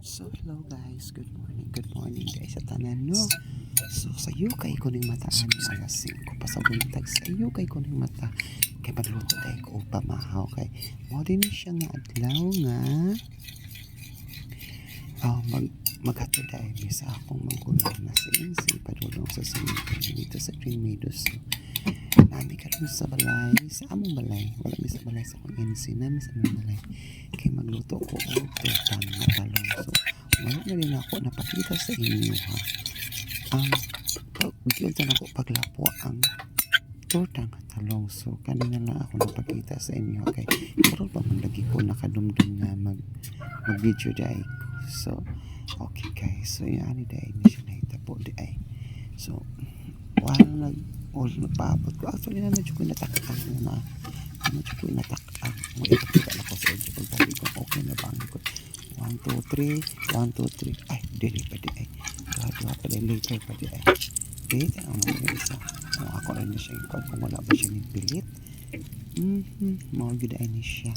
So hello guys, good morning guys sa tanan no. So sayo kay kuning mataan alas 5 pa sa buntag, sayo kay kuning mata kay magluto day ko upa mahaw kay mo din siya nga adlaw nga maghatod day sa akong magulang na si padulong sa simento dito sa Green Meadows. Nami karon sa balay, sa among balay, wala mi sa balay sa akong NC, nami sa among balay kay magluto ko og tortang nga talong. So wala na rin ako napakita sa inyo ha. Bigyan na ako paglapo ang tortang nga talong. So kanina lang ako napakita sa inyo kay karon pa man lagi ko nakadumdum nga mag video dai ko. So okay guys, so yan dai ni siya nahitabo dai. So wala nagpaabot ko. Actually na medyo ko natakang na medyo ko natakang mo ipakita na ko sa inyo kung tabi ko okay na bang ko 1, 2, 3 1, 2, 3 ay dili pa di ay dua pa di later pa di ay dito ang mga isa ako rin na siya kung wala ba siya nipilit mga good ay ni siya.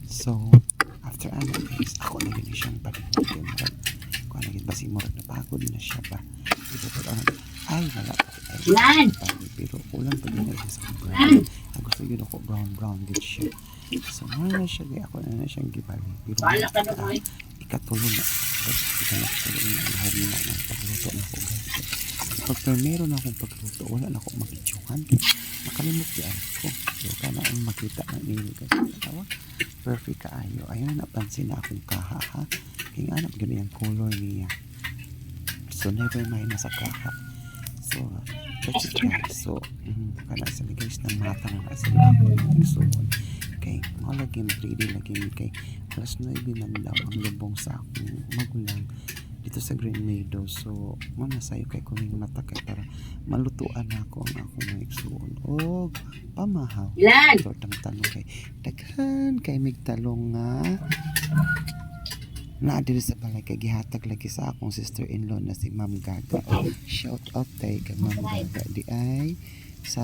So after ano guys ako na yun siyang palimutin kung ano yun ba si Murag na pagod na siya ba dito pa ay wala ay pero ulan pa din siya sa brown. Gusto yun ako brown din siya. So na siya ako na siyang gibali pero ikatulong na ito na siya ang hawina ng pagluto na ako guys. Pag meron akong pagluto wala na akong makitsuhan makalimot yan ko so kana ang makita ng ninyo guys perfect kaayo. Ayun na napansin na akong kaha ha kaya anak ganyan color niya so never mind nasa kaha. So that's it guys. So kana sa guys ng mata na nasa suon kay malagi mag-ready lagi kay alas 9 man daw ang lubong sa akong magulang dito sa Green Meadows. So mga sayo kay kuning mata kay para malutuan ako ang akong maigsuon og pamahaw tortang talong kay daghan kay migtalong nga na diri sa balay kay gihatag lagi sa akong sister-in-law na si Ma'am Gaga. Shout out kay Ma'am Gaga di ay sa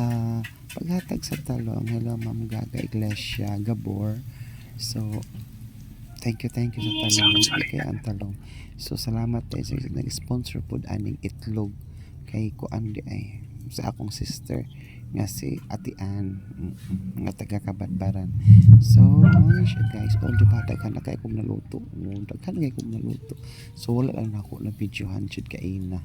paghatag sa talong. Hello Ma'am Gaga Iglesia Gabor. So thank you sa talong kay ang talong. So salamat tayo sa nag-sponsor pod aning itlog kay kuan di ay sa akong sister nga si Ate Ann nga taga Kabadbaran. So ano siya guys, all the bata ka na kay kong naluto so wala lang ako na videohan jud kay na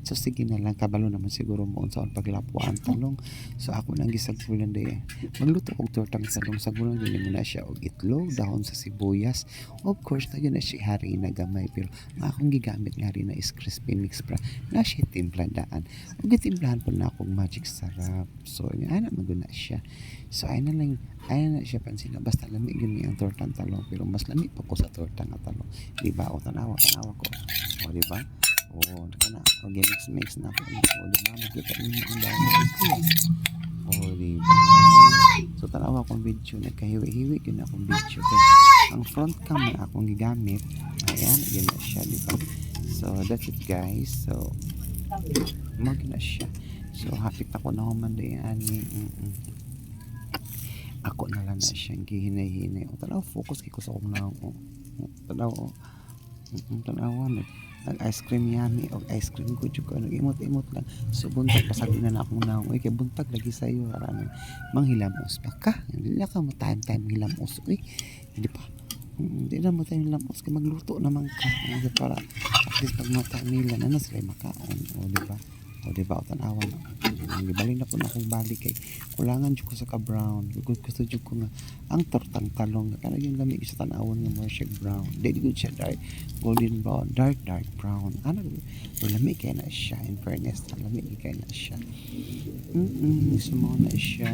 so sige na lang kabalo naman siguro mo sa paglapuan talong. So ako nang gisagpulan day magluto og tortang talong sagulan din mo na siya og itlog dahon sa sibuyas of course na yun na siya harina gamay pero akong gigamit nga harina is crispy mix pra na siya timpladaan og gitimplahan po na akong magic sarap. So ana maguna siya. So ay na siya pansin na basta lamig yun ang tortang talong pero mas lamig pa ko sa tortang talong di ba o tanawa ko o di ba o kana o mix na ako o di ba makita niyo ang dami o di ba. So tanawa akong video nagkahiwi-hiwi yun akong video kay ang front cam na akong gigamit ayan yun na siya di ba. So that's it guys. So magna siya. So hapit ako na human din ani ako na lang na siyang gihinay-hinay o tanaw focus kay ko sa akong naong tanaw nag ice cream yummy o ice cream ko juga nag-imot lang so buntag pasagin na akong naong kay buntag lagi sayo aran manghilamos pa ka hindi na ka mo time hilamos hindi pa hindi na mo tayo hilamos kay magluto naman ka para at least pag mata nila na sila makaon o diba o tanawan gibaling na po na akong balik kay kulangan jud ko sa ka-brown gusto jud ko nga ang tortang talong kana yung lamig sa tanawon nga more siya brown dili gud siya dark golden brown dark brown ano lamig kay na siya in fairness lamig kay na siya sumo na siya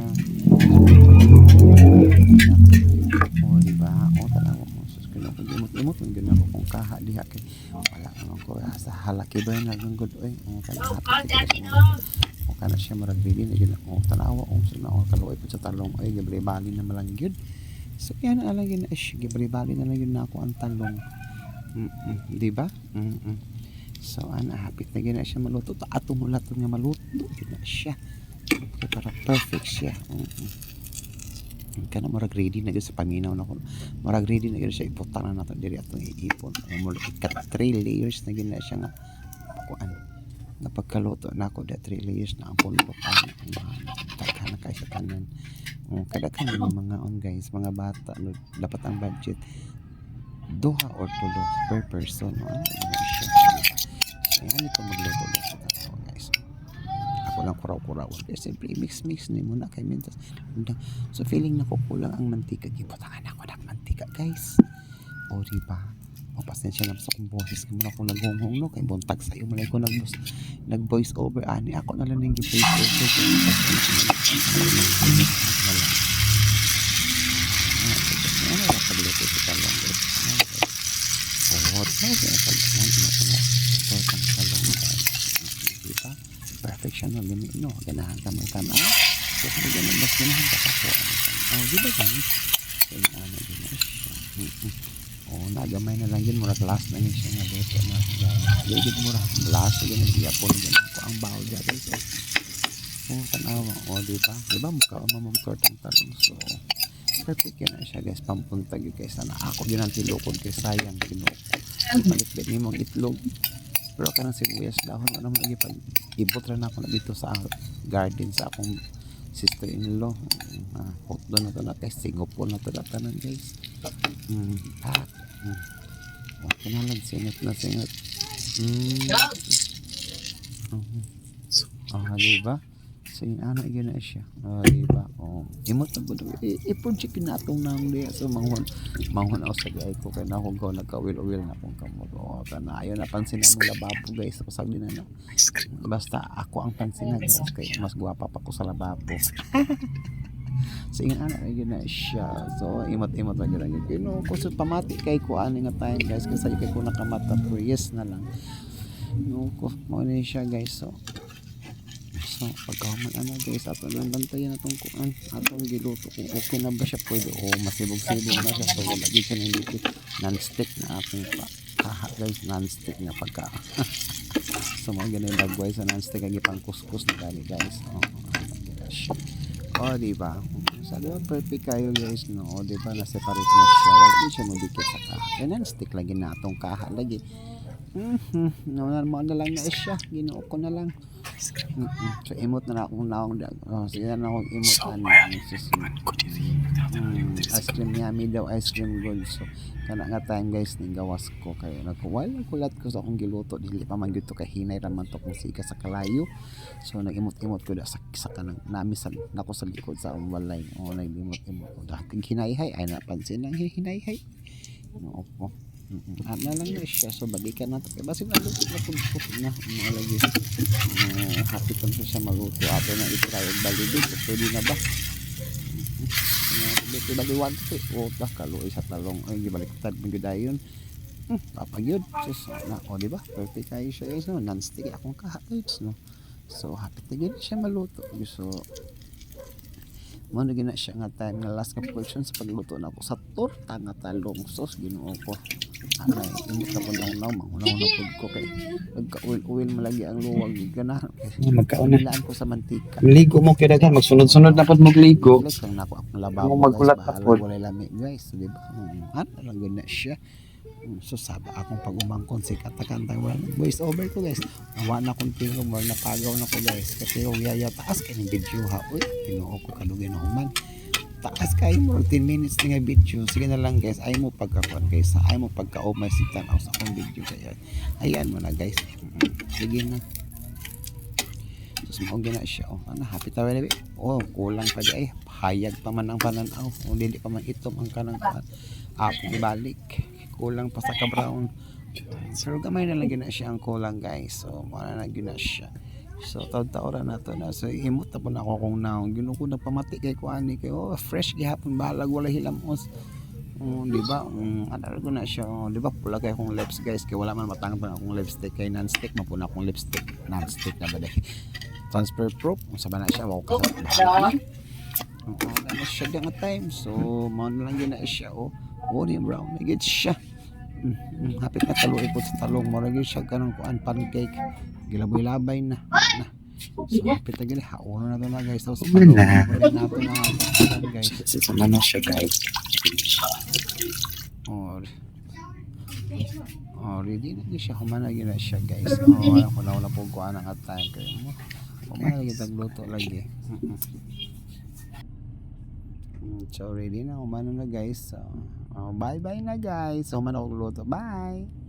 o diba o tanawa mo sus kuno ko imot ang gina ko kung kaha diha kay wala naman ko sa halaki ba na lang gud oy o kana siya marag bili na yun o tanawa o sinaw kaluoy po sa talong ay gibribali na malang yun. So yan na lang yun gibribali na lang yun na ako ang talong diba so hapit na gina siya maluto atong nga maluto yun na siya para perfect siya kana marag ready na gyud sa paminaw na ko. Marag ready na gyud siya iputang na nato diri atong iipon. Mo ikat 3 layers na gyud na siya nga kuan. Napagkaluto na ako da 3 layers na ang pundok ana. Takana kay sa tanan. Kada kan mga guys, mga bata no, dapat ang budget duha or tulo per person. Ano siya. Ayan ito magluto na siya guys. Ako lang kuraw-kuraw. Kaya siyempre mix-mix ni muna kay mintas. So feeling na ko kulang ang mantika. Gibutangan ako ng mantika guys. O diba? O pasensya na sa kong boses. Kaya muna akong naghunghong no. Kay buntag sa'yo. Malay ko nag-voice over. Ani ako na lang yung voice over. Ano lang pagluto sa talong guys. Oh, diba? Perfection no, limit no. Ganahan ka man ka na. So, ganun, mas ganahan ka pa po. Oh, diba guys? So, ano, diba siya? Oh, nagamay na lang yun. Murag last na yun siya nga. Luto na. Ligid murag. Last na yun. Nag-iapon. Ganun ko ang bawal dyan guys. Oh, tanawa. Oh, diba? Diba? Mukha o mamamtortang talong. So, perfect yun na siya guys. Pampuntag yun guys. Sana ako yun ang tilukod kay sayang. Kinuko. Malit-lit niyo mong itlog. Pero kanang sibuyas dahon ano naman lagi pag ibot ra na ako na dito sa garden sa akong sister-in-law. Hot doon na to na guys. Singapore na to na tanan guys. Kinalag singat na singat. Diba? So yun ano yun na siya. Diba? Imot na po. I-project na itong nang diya. So manghon ako sa gay ko. Kaya na ako nagka-will-will na akong kamot. Kana ayaw napansin na mong lababo guys. Pasag din na. Basta ako ang pansin na guys. Kaya mas guwapa pa ko sa lababo. So yun ano yun na siya. So imot-imot na yun. Kung sa pamati kay ko ano nga tayo guys. Kasi kay ko nakamata. Pero yes na lang. Ko mo na siya guys. So pagkaman ano guys, ato lang bantayan atong kuan, atong giluto kung okay na ba siya pwede o masibog-sibog na siya. So wala gyud siya nindot non-stick na atong kaha guys, non-stick na pagka so mga ganun dagway sa non-stick ang ipang kuskus na gali guys. Diba? So diba perfect kayo guys no. Diba na separate na siya, wala gyud siya mudikit sa kaha. Non-stick lagi na atong kaha lagi. Normal na lang na siya, ginoo ko na lang. So imot na akong naong sige na akong imot ice cream yummy daw, ice cream good. So kana nga time guys ning gawas ko kay wala kulat ko sa akong giluto dili pa man gyud to kay hinay ra man to kung sika sa kalayo. So nag-imot-imot ko da sa kanang namisan nako sa likod sa akong walay. Nag-imot-imot ko dating hinayhay ay napansin lang hinayhay. Opo. Na lang na siya. So balikan natin kaya basi maluto na pagpupot na mga lagi happy kung siya maluto ato na itry og balibig so pwede na ba dito baliwag ko kaluoy sa talong ay gibaliktad ng gudayon papagyod so na diba perfect kayo siya guys no non-stick akong kahapit no. So happy tigil siya maluto so mo na gina siya nga time nga last ka portion sa pagluto na ako sa torta nga talong sauce ginoo ko imot na po na mangunaw na po ko kay nagka-uwil malagi ang luwag gana magkaunalaan ko sa mantika ligo mo kaya daghan magsunod-sunod na po magligo lang na ako ang lababo magkulat pa po wala lami guys di ba ano lang gina siya. So saba akong pag-umangkon si katakantang wala voice over ko guys nawa na kong tingog mo napagaw na ko guys kasi yung yaya taas kayo ng video ha uy pinuo ko kalugay na human taas kayo mo 10 minutes nga video sige na lang guys ay mo pagkakuan guys ay mo pagka-umay si tanaw sa akong video kaya ayan mo na guys sige na so mo gina siya happy tayo na kulang pa di ay hayag pa man ang pananaw dili pa man itom ang kanang ako ibalik kulang pa sa ka-brown pero gamay na lang gina siya ang kulang guys so wala na gina siya. So taon-taon na to na so imot na po na ako kung naong gino ko nagpamati kay kuani kay fresh gihapon balag wala hilamos di ba ano ko na siya di ba pula kay akong lips guys kay wala man matangpan akong lipstick kay non-stick man po na akong lipstick non-stick na ba dahil transfer proof sa ba na siya wow ka na siya nga time so mo na lang gina siya ni brown na gid siya hapit na taluoy po sa talong mo ra gyud siya kanang kuan pancake gilaboy-labay na So, hapit na gini. Hauro na to na guys. Tapos, Wala. paluin nato na nga guys. Sasama na siya guys. Ready na siya. Humanagi na siya guys. Wala po kuha ng time kayo mo. Humanagi tagluto lagi. So ready na. Humano na guys. So, bye bye na guys. Humano ko luto. Bye.